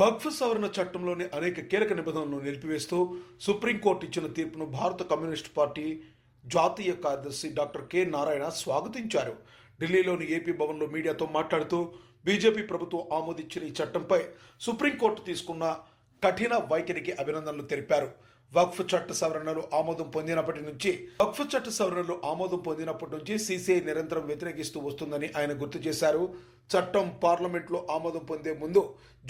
వక్ఫ్ సవరణ చట్టంలోని అనేక కీలక నిబంధనలను నిలిపివేస్తూ సుప్రీంకోర్టు ఇచ్చిన తీర్పును భారత కమ్యూనిస్టు పార్టీ జాతీయ కార్యదర్శి డాక్టర్ కె నారాయణ స్వాగతించారు. ఢిల్లీలోని ఏపీ భవన్లో మీడియాతో మాట్లాడుతూ బీజేపీ ప్రభుత్వం ఆమోదించిన ఈ చట్టంపై సుప్రీంకోర్టు తీసుకున్న కఠిన వైఖరికి అభినందనలు తెలిపారు. వక్ఫ్ చట్ట సవరణలు ఆమోదం పొందినప్పటి నుంచి సీసీఐ నిరంతరం వ్యతిరేకిస్తూ వస్తుందని ఆయన గుర్తు చేశారు. చట్టం పార్లమెంట్లో ఆమోదం పొందే ముందు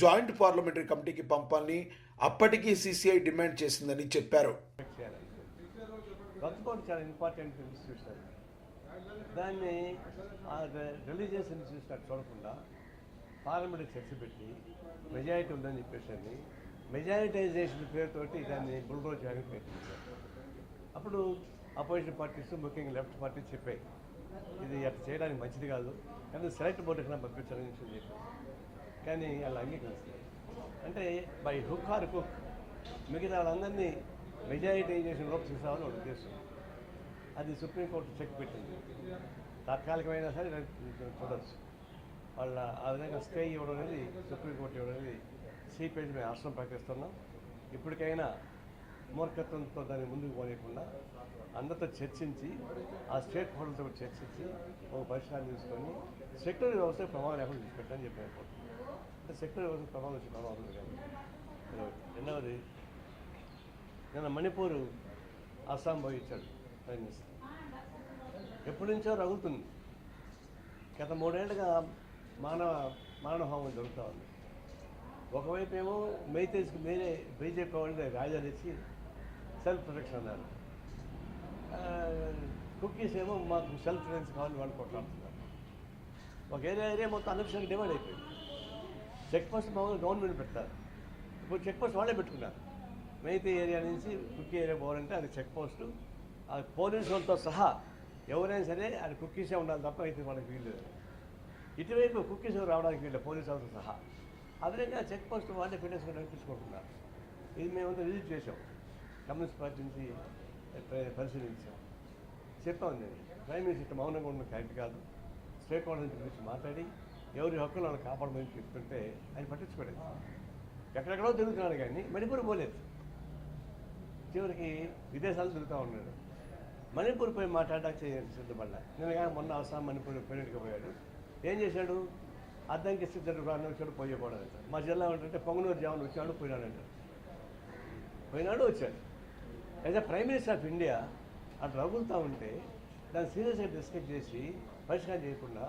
జాయింట్ పార్లమెంటరీ కమిటీకి పంపాలని అప్పటికీ సీసీఐ డిమాండ్ చేసిందని చెప్పారు. చాలా ఇంపార్టెంట్ ఇన్స్టిట్యూషన్, దాన్ని రిలీజియస్ ఇన్స్టిట్యూషన్ చూడకుండా పార్లమెంట్ చర్చ పెట్టి మెజారిటీ ఉందని చెప్పేసి మెజారిటైజేషన్ పేరుతోటి దాన్ని బుల్డోజ్ చేయడానికి ప్రయత్నించారు. అప్పుడు అపోజిషన్ పార్టీస్, ముఖ్యంగా లెఫ్ట్ పార్టీస్ చెప్పాయి ఇది అట్లా చేయడానికి మంచిది కాదు, కానీ సెలెక్ట్ బోర్డు ఎక్కడ పంపించాలని చెప్పి. కానీ వాళ్ళు అంగీకరిస్తారు. అంటే బై హుక్ ఆర్ కుక్ మిగతా వాళ్ళందరినీ మెజారిటైజేషన్లోకి తీసుకోవాలని ఒక ఉద్దేశం. అది సుప్రీంకోర్టు చెక్ పెట్టింది. తాత్కాలికమైనా సరే చూడవచ్చు. వాళ్ళ ఆ విధంగా స్టే ఇవ్వడం అనేది సుప్రీంకోర్టు ఇవ్వడం అనేది సిపిఐ మేము ఆశ్రమం ప్రకటిస్తున్నాం. ఇప్పటికైనా మూర్ఖత్వంతో దాన్ని ముందుకు పోనీయకుండా అందరితో చర్చించి ఆ స్టేట్ హోల్డర్తో చర్చించి ఒక పరిష్కారం తీసుకొని సెక్యులర్ వ్యవస్థ ప్రమాదం లేకుండా తీసుకెట్టని చెప్పి అనుకుంటున్నాం. అంటే సెక్యులర్ వ్యవస్థ ప్రమాదం వచ్చి ప్రమాదం కానీ. రెండవది, నిన్న మణిపూర్ అస్సాం పోయి ఇచ్చాడు ప్రైమ్ మినిస్టర్. ఎప్పటి నుంచో రగులుతుంది. గత 3 ఏళ్ళుగా మానవహోమం జరుగుతూ ఉంది. ఒకవైపు ఏమో మైతేజ్కి మీరే బీజేపీ వాళ్ళు రాజధాని ఇచ్చి సెల్ఫ్ ప్రొటెక్షన్ అన్నారు. కుక్కీస్ ఏమో మాకు సెల్ఫ్ డిఫెన్స్ కావాలని వాళ్ళు కొట్లాడుతున్నారు. ఒక ఏరియా మొత్తం అనఫిషియల్గా డివైడ్ అయిపోయింది. చెక్ పోస్ట్ మామూలుగా గవర్నమెంట్ పెడతారు. ఇప్పుడు చెక్ పోస్ట్ వాళ్ళే పెట్టుకున్నారు. మైతే ఏరియా నుంచి కుక్కీ ఏరియా పోవాలంటే అది చెక్ పోస్టు, ఆ పోలీసులతో సహా ఎవరైనా సరే అది కుక్కీసే ఉండాలి తప్ప అయితే వాళ్ళకి వీళ్ళు. ఇటువైపు కుక్కీస్ రావడానికి వీళ్ళు పోలీసు వాళ్ళతో సహా. అదేవిధంగా చెక్ పోస్ట్ వాళ్ళే ఫిట్నెస్గా నడిపించుకుంటున్నారు. ఇది మేమంతా విజిట్ చేసాం. కమ్యూనిస్ట్ పార్టీ నుంచి పరిశీలించాం. చెప్పాం, నేను ప్రైమ్ మినిస్టర్ మౌనంగా ఉన్న కరెక్ట్ కాదు. స్టేట్ హోల్డర్ గురించి మాట్లాడి ఎవరి హక్కులు వాళ్ళని కాపాడమని చెప్తుంటే ఆయన పట్టించుకోలేదు. ఎక్కడెక్కడో తిరుగుతున్నాడు కానీ మణిపూర్ పోలేదు. చివరికి విదేశాలు తిరుగుతూ ఉన్నాడు. మణిపూర్ పోయి మాట్లాడడానికి సిద్ధపడ్డా. నేను కానీ మొన్న అస్సాం మణిపూర్ పెళ్ళికి పోయాడు. ఏం చేశాడు? అద్దంకి సిద్ధుడు రాను వచ్చాడు, పోయకూడదంట. మా జిల్లా ఏంటంటే పొంగనూరు జాములు వచ్చాడు, పోయినాడు వచ్చాడు. అయితే ప్రైమ్ మినిస్టర్ ఆఫ్ ఇండియా అటు రగులుతూ ఉంటే దాన్ని సీరియస్గా డిస్కస్ చేసి పరిష్కారం చేయకుండా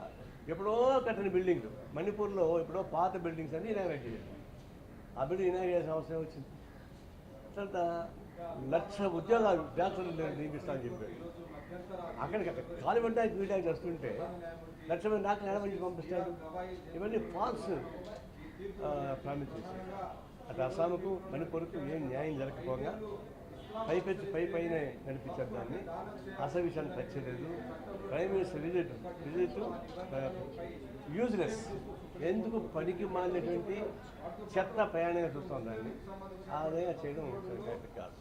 ఎప్పుడో కట్టిన బిల్డింగ్లు మణిపూర్లో ఎప్పుడో పాత బిల్డింగ్స్ అన్ని ఇనాగ్రేట్ చేయాలి. ఆ బిల్డింగ్ ఇనాగ్రేట్ చేయాల్సిన అవసరం వచ్చింది. తర్వాత 1,00,000 ఉద్యోగాలు డాక్టర్లు నియమిస్తామని చెప్పాడు. అక్కడికి ఖాళీ పడ్డానికి వీళ్ళకి చేస్తుంటే 1,00,000 మంది డాక్టర్లు ఎడమని పంపిస్తాడు. ఇవన్నీ ఫాల్స్ ప్రామిస్ చేశారు. అటు అస్సాంకు మణిపూర్కు ఏం న్యాయం జరగకపోగా పైనే నడిపించారు. దాన్ని అసలు విషయాన్ని టచ్ చేయలేదు. ప్రైమ్ మినిస్టర్ విజిట్ యూజ్లెస్, ఎందుకు పనికి మాలినటువంటి చెత్త ప్రయాణంగా చూస్తాం దాన్ని. ఆ విధంగా చేయడం కరెక్ట్ కాదు.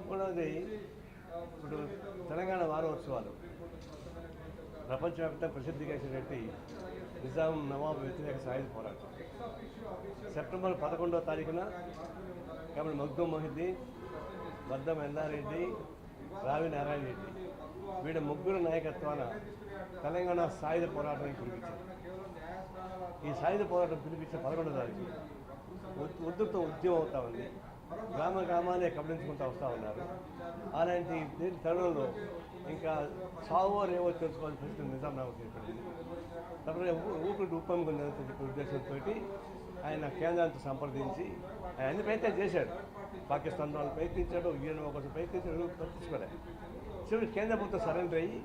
మూడవది, ఇప్పుడు తెలంగాణ వారోత్సవాలు ప్రపంచవ్యాప్తంగా ప్రసిద్ధిగాసినటువంటి నిజాం నవాబు వ్యతిరేక సాయుధ పోరాటం సెప్టెంబర్ 11వ తారీఖున కాబట్టి మగ్దుమ్ మొహిద్దీన్, వద్దం ఎల్లారెడ్డి, రావి నారాయణ రెడ్డి వీళ్ళ ముగ్గురు నాయకత్వాన తెలంగాణ సాయుధ పోరాటానికి పిలిపించారు. ఈ సాయుధ పోరాటం పిలిపించిన 11వ తారీఖు ఉధృత ఉద్యమం అవుతా ఉంది. గ్రామాలే కబలించుకుంటూ వస్తూ ఉన్నారు. అలాంటి తరుణంలో ఇంకా సావో రేవో తెలుసుకోవాల్సిన పరిస్థితి నిజాం నవాబు ఏర్పడింది. తర్వాత ఊపిరి ఉప్పొంగుందని చెప్పే ఉద్దేశంతో ఆయన కేంద్రాలతో సంప్రదించి ఆయన అన్ని ప్రయత్నాలు చేశాడు. పాకిస్తాన్ వాళ్ళు ప్రయత్నించాడు, యూఎన్ కోసం ప్రయత్నించాడు, పట్టించుకోలేదు. చివరికి కేంద్ర ప్రభుత్వం సరెండర్ అయ్యి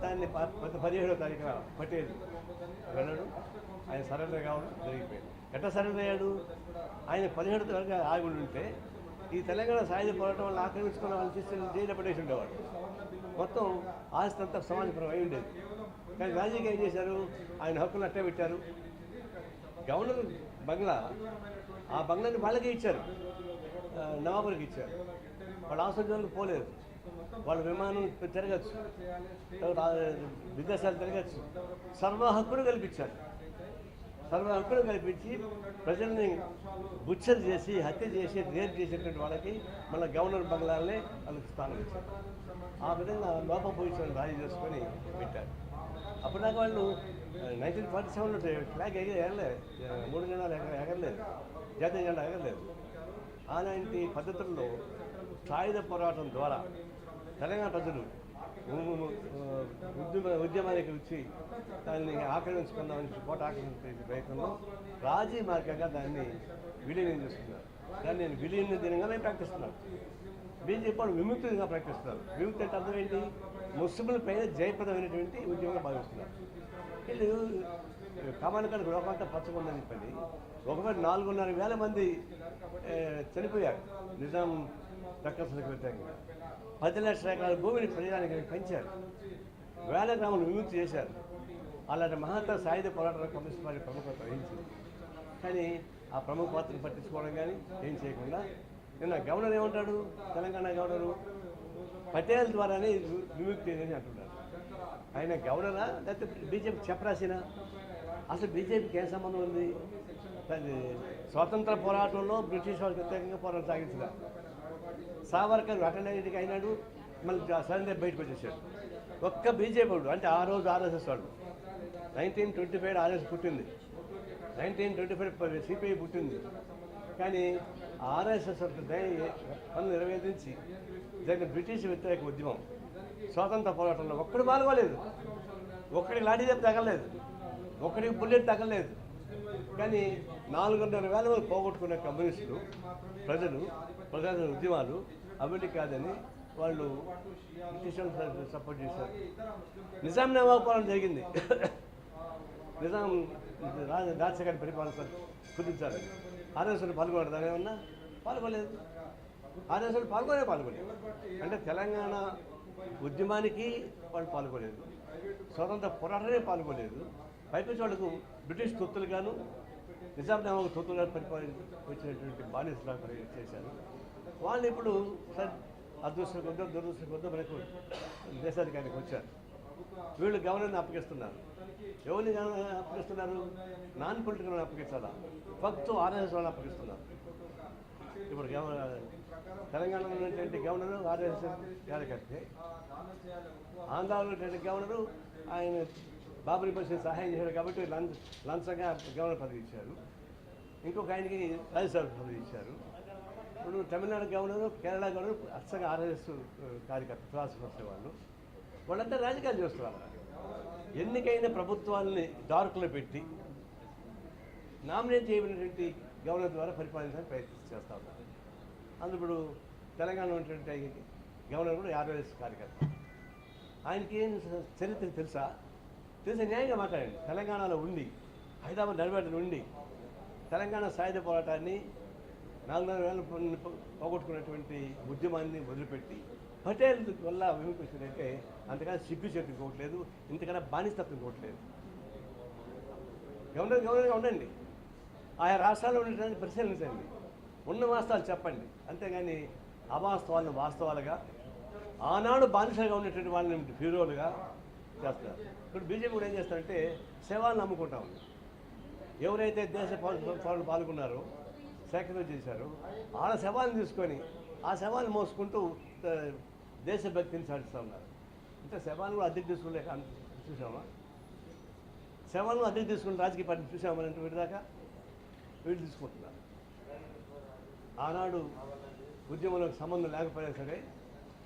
దాన్ని 17వ తారీఖున పటేల్ వెళ్ళడం, ఆయన సరెండర్ కావడం జరిగిపోయాడు. ఎట్లా సరెండర్ అయ్యాడు? ఆయన 17వ తారీఖు ఆగి ఉంటే ఈ తెలంగాణ సాయుధ పోరాటం వాళ్ళు ఆక్రమించుకున్న వాళ్ళు తీసుకెళ్ళి జైలు పడేసి ఉండేవాడు. మొత్తం ఆస్తి అంతా సమాజపరం అయి ఉండేది. కానీ రాజకీయం ఏం చేశారు? ఆయన హక్కులు అట్టే పెట్టారు. గవర్నర్ బంగ్లా, ఆ బంగ్లాని వాళ్ళకే ఇచ్చారు, నవాబులకు ఇచ్చారు. వాళ్ళు ఆస్వాదాలకు పోలేదు. వాళ్ళ విమానం తిరగచ్చు, విదేశాలు తిరగచ్చు, సర్వ హక్కులు కల్పించారు. సర్వ హక్కులు కల్పించి ప్రజల్ని బుచ్చలు చేసి హత్య చేసి రేప్ చేసేటువంటి వాళ్ళకి మన గవర్నర్ బంగ్లాలనే వాళ్ళకి స్థానం ఇచ్చారు. ఆ విధంగా లోపపోయిన రాజీ చేసుకొని పెట్టారు. అప్పుడు దాకా వాళ్ళు 1947లో ఫ్లాగ్ ఎగరలేదు, 3 జెండాలు ఎగరలేదు, జాతీయ జెండా ఎగరలేదు. అలాంటి పద్ధతుల్లో సాయుధ పోరాటం ద్వారా తెలంగాణ ప్రజలు ఉద్యమానికి వచ్చి దాన్ని ఆక్రమించుకుందామని కోట ఆక్రమించే ప్రయత్నంలో రాజీ మార్గంగా దాన్ని విలీనం చేస్తున్నారు. దాన్ని నేను విలీన దినంగా నేను ప్రకటిస్తున్నాను. బీజేపీ వాళ్ళు విముక్తిగా ప్రకటిస్తున్నారు. విముక్తి అంటే అర్థం ఏంటి? ముస్లింల పైన జయప్రదమైనటువంటి ఉద్యమంగా భావిస్తున్నారు. వీళ్ళు కమానకానికి లోకంతా పచ్చకుందని పని ఒకవేళ 4,500 మంది చనిపోయారు నిజాం దక్కన్స్లకు వ్యతిరేకంగా. 10 లక్షల ఎకరాల భూమిని ప్రజానికి పెంచారు, వేల గ్రామాలు విముక్తి చేశారు. అలాంటి మహత్తర సాయుధ పోరాటాల కమ్యూనిస్ట్ పార్టీ ప్రముఖత వహించింది. కానీ ఆ ప్రముఖ పాత్రను పట్టించుకోవడం కానీ ఏం చేయకుండా నిన్న గవర్నర్ ఏమంటాడు? తెలంగాణ గవర్నరు పటేల్ ద్వారానే విముక్తి అని అంటున్నారు. ఆయన గవర్నరా లేకపోతే బీజేపీ చెప్పరాసినా? అసలు బీజేపీకి ఏం సంబంధం ఉంది? స్వాతంత్ర పోరాటంలో బ్రిటిష్ వాళ్ళకి వ్యతిరేకంగా పోరాటం సాగించిన సావర్కర్ అటెండెంట్కి అయినాడు, మళ్ళీ సడన్గా బయటకు వచ్చేసాడు. ఒక్క బీజేపీ వాడు, అంటే ఆ రోజు ఆర్ఎస్ఎస్ వాడు. 1925 ఆర్ఎస్ పుట్టింది, 1925 సిపిఐ పుట్టింది. కానీ ఆర్ఎస్ఎస్ పనులు నిర్వహించి జరిగిన బ్రిటిష్ వ్యతిరేక ఉద్యమం స్వాతంత్ర పోరాటంలో ఒక్కడు పాల్గొలేదు, ఒక్కడికి లాఠీ దెబ్బ తగలలేదు, ఒక్కడికి బుల్లెట్ తగలలేదు. కానీ 4,500 మంది పోగొట్టుకునే కమ్యూనిస్టులు ప్రజల ఉద్యమాలు అభివృద్ధి కాదని వాళ్ళు బ్రిటిష్ సపోర్ట్ చేశారు. నిజాం నవాబ్ పాలన జరిగింది. నిజాం రాజశేఖర్ పరిపాలన కుదించాలి. ఆర్ఎస్ఎల్ పాల్గొనడం దాని ఏమన్నా పాల్గొలేదు. ఆర్ఎస్ఎల్ పాల్గొలేదు. అంటే తెలంగాణ ఉద్యమానికి వాళ్ళు పాల్గొలేదు, స్వతంత్ర పోరాటానికి పాల్గొలేదు. పైపించి వాళ్ళకు బ్రిటిష్ తొత్తులుగాను నిజాం నవాబ్ తొత్తులుగా వచ్చినటువంటి బానిసలాగా చేశారు. వాళ్ళు ఇప్పుడు అదృష్టం కొద్దో దురదృష్టం కొద్దో మనకు దేశాధికారికి వచ్చారు. వీళ్ళు గవర్నర్ని అప్పగిస్తున్నారు. ఎవరిని అప్పగిస్తున్నారు? నాన్ పొలిటికల్ అప్పగించాలా? ఫక్తు ఆర్ఎస్ఎస్ వాళ్ళని అప్పగిస్తున్నారు. ఇప్పుడు తెలంగాణలో ఉన్నటువంటి గవర్నరు ఆర్ఎస్ఎస్ కార్యకర్తే, ఆంధ్రాలో ఉన్నటువంటి గవర్నరు ఆయన బాబరీ మసీద్ సహాయం చేశారు కాబట్టి లంచంగా గవర్నర్ పదవి ఇచ్చారు. ఇంకొక ఆయనకి రాజ్యసభ పదవి ఇచ్చారు. ఇప్పుడు తమిళనాడు గవర్నరు, కేరళ గవర్నరు అచ్చగా ఆర్ఎస్ఎస్ కార్యకర్త ఫిలాసఫర్స్ వచ్చేవాళ్ళు. వాళ్ళంతా రాజకీయాలు చేస్తున్నారు. ఎన్నికైన ప్రభుత్వాలని డార్క్లో పెట్టి నామినేట్ చేయబడినటువంటి గవర్నర్ ద్వారా పరిపాలించడానికి ప్రయత్నం చేస్తూ ఉన్నారు. అందులో ఇప్పుడు తెలంగాణలో ఉన్నటువంటి గవర్నర్ కూడా ఆర్ఎస్ఎస్ కార్యకర్త. ఆయనకి ఏం చరిత్ర తెలిసే న్యాయంగా మాట్లాడండి. తెలంగాణలో ఉండి, హైదరాబాద్ నడిబెట్టలు ఉండి తెలంగాణ సాయుధ పోరాటాన్ని 4,500 పోగొట్టుకున్నటువంటి ఉద్యమాన్ని వదిలిపెట్టి పటేల్ వల్ల విముక్తి వచ్చిందంటే అంతకన్నా సిగ్గు చేతి ఇంకోవట్లేదు, ఇంతకన్నా బానిసత్వం ఇంకోవట్లేదు. గవర్నర్గా ఉండండి, ఆయా రాష్ట్రాల్లో ఉండేటువంటి పరిశీలించండి, ఉన్న వాస్తవాలు చెప్పండి. అంతేగాని అవాస్తవాలను వాస్తవాలుగా, ఆనాడు బానిసలుగా ఉన్నటువంటి వాళ్ళని హీరోలుగా చేస్తున్నారు. ఇప్పుడు బీజేపీ కూడా ఏం చేస్తారంటే శవాలను నమ్ముకుంటా ఉంది. ఎవరైతే దేశ పౌరులు పాల్గొన్నారో, సేకరణ చేశారో వాళ్ళ శవాలను తీసుకొని ఆ శవాలను మోసుకుంటూ దేశభక్తిని సాధిస్తూ ఉన్నారు. అంటే శవాలను కూడా అద్దెకు తీసుకునే చూసామా? శవాలను అద్దెకు తీసుకుని రాజకీయ పార్టీ చూసామని వీటిదాకా వీళ్ళు తీసుకుంటున్నారు. ఆనాడు ఉద్యమంలో సంబంధం లేకపోయినా సరే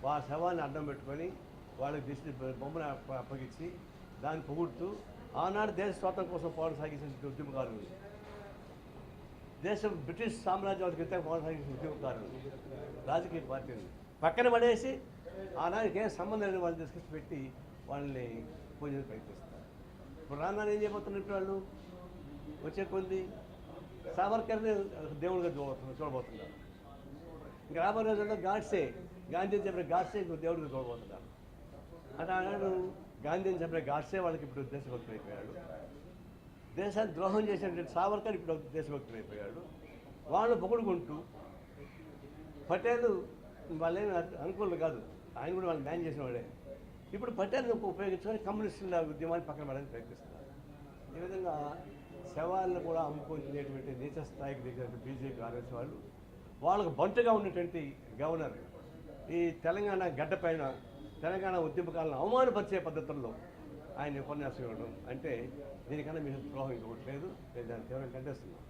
వాళ్ళ శవాన్ని అడ్డం పెట్టుకొని వాళ్ళకి దిష్టి బొమ్మను అప్పగించి దాన్ని పొగుడుతూ ఆనాడు దేశ స్వాతంత్రం కోసం పోరాటం సాగించిన ఉద్యమకారులు, దేశం బ్రిటిష్ సామ్రాజ్యానికి వ్యతిరేకంగా పోరాటం సాగించిన ఉద్యమకారులు, రాజకీయ పార్టీలు పక్కన పడేసి ఆనాడికి ఏం సంబంధం లేని వాళ్ళు తీసుకొచ్చి పెట్టి వాళ్ళని పూజలు ప్రయత్నిస్తారు. ఇప్పుడు రాను ఏం చేయబోతున్నారు? ఇప్పుడు వాళ్ళు వచ్చే కొద్ది సావర్కర్ని దేవుడిగా చూడబోతున్నారు. ఇంకా రాబోయే రోజుల్లో గాంధీ చెప్పిన గాడ్సే దేవుడిగా చూడబోతున్నారు. అంటే ఆనాడు గాంధీని చెప్పిన గాడ్సే వాళ్ళకి ఇప్పుడు దేశభక్తులు అయిపోయాడు. దేశాన్ని ద్రోహం చేసినటువంటి సావర్కర్ ఇప్పుడు దేశభక్తులు అయిపోయాడు. వాళ్ళు పొగుడుకుంటూ పటేల్ వాళ్ళేమి అనుకూలం కాదు, ఆయన కూడా వాళ్ళు బ్యాన్ చేసిన వాడే. ఇప్పుడు పటేల్ని ఉపయోగించుకొని కమ్యూనిస్టుల ఉద్యమాన్ని పక్కన పడడానికి ప్రయత్నిస్తున్నారు. ఈ విధంగా శవాలను కూడా అమ్ముకుంటున్నటువంటి నీచ స్థాయికి దిగిన బీజేపీ ఆర్ఎస్ వాళ్ళు వాళ్ళకు బంటుగా ఉన్నటువంటి గవర్నర్ ఈ తెలంగాణ గడ్డపైన తెలంగాణ ఉద్యమకాలను అవమానపరిచే పద్ధతుల్లో ఆయన ఉపన్యాసం ఇవ్వడం అంటే దీనికన్నా మీకు ద్రోహం ఇంకొకటి లేదు నేను దాన్ని తీవ్రంగా ఖండిస్తున్నాను.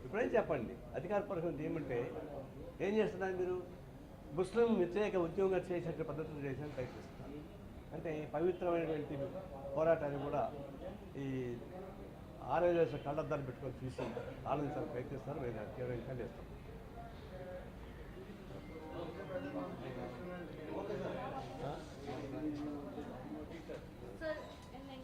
ఇప్పుడేం చెప్పండి, అధికారపరమైన ఏమంటే ఏం చేస్తున్నారు మీరు? ముస్లిం వ్యతిరేక ఉద్యమంగా చేసే పద్ధతులు చేసేందుకు ప్రయత్నిస్తున్నారు. అంటే పవిత్రమైనటువంటి పోరాటాన్ని కూడా ఈ ఆర్ఎల్ఎస్ కళ్ళద్దాలు పెట్టుకొని చూసి ఆనందించాలని ప్రయత్నిస్తారు. మేము తీవ్రంగా ఖండిస్తాం.